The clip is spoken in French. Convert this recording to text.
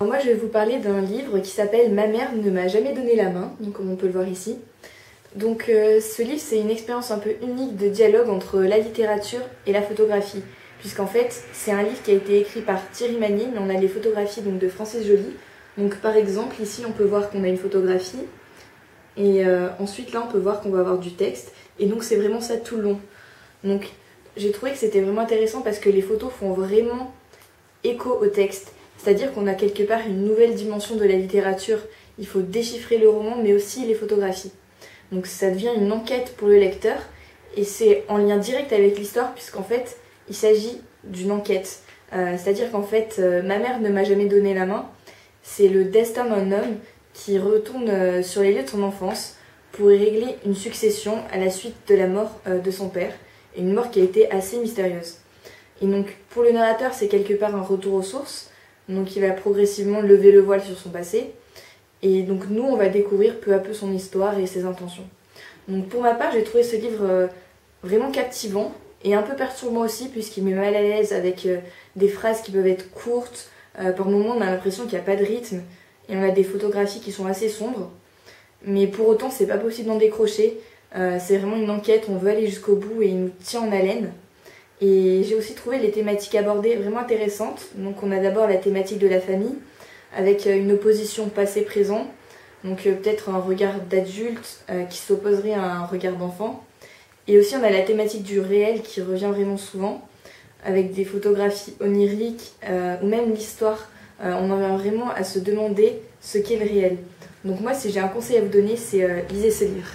Alors moi je vais vous parler d'un livre qui s'appelle Ma mère ne m'a jamais donné la main, donc comme on peut le voir ici. Donc ce livre c'est une expérience un peu unique de dialogue entre la littérature et la photographie, puisqu'en fait c'est un livre qui a été écrit par Thierry Magny, mais on a les photographies donc, de Francis Joly. Donc par exemple ici on peut voir qu'on a une photographie, et ensuite là on peut voir qu'on va avoir du texte, et donc c'est vraiment ça tout le long. Donc j'ai trouvé que c'était vraiment intéressant parce que les photos font vraiment écho au texte. C'est-à-dire qu'on a quelque part une nouvelle dimension de la littérature. Il faut déchiffrer le roman, mais aussi les photographies. Donc ça devient une enquête pour le lecteur, et c'est en lien direct avec l'histoire, puisqu'en fait, il s'agit d'une enquête. C'est-à-dire qu'en fait, ma mère ne m'a jamais donné la main. C'est le destin d'un homme qui retourne sur les lieux de son enfance pour y régler une succession à la suite de la mort de son père, et une mort qui a été assez mystérieuse. Et donc, pour le narrateur, c'est quelque part un retour aux sources. Donc il va progressivement lever le voile sur son passé. Et donc nous, on va découvrir peu à peu son histoire et ses intentions. Donc pour ma part, j'ai trouvé ce livre vraiment captivant et un peu perturbant aussi, puisqu'il met mal à l'aise avec des phrases qui peuvent être courtes. Par moments, on a l'impression qu'il n'y a pas de rythme et on a des photographies qui sont assez sombres. Mais pour autant, c'est pas possible d'en décrocher. C'est vraiment une enquête, on veut aller jusqu'au bout et il nous tient en haleine. Et j'ai aussi trouvé les thématiques abordées vraiment intéressantes. Donc on a d'abord la thématique de la famille, avec une opposition passé-présent. Donc peut-être un regard d'adulte qui s'opposerait à un regard d'enfant. Et aussi on a la thématique du réel qui revient vraiment souvent, avec des photographies oniriques, ou même l'histoire. On en vient vraiment à se demander ce qu'est le réel. Donc moi, si j'ai un conseil à vous donner, c'est lisez ce livre.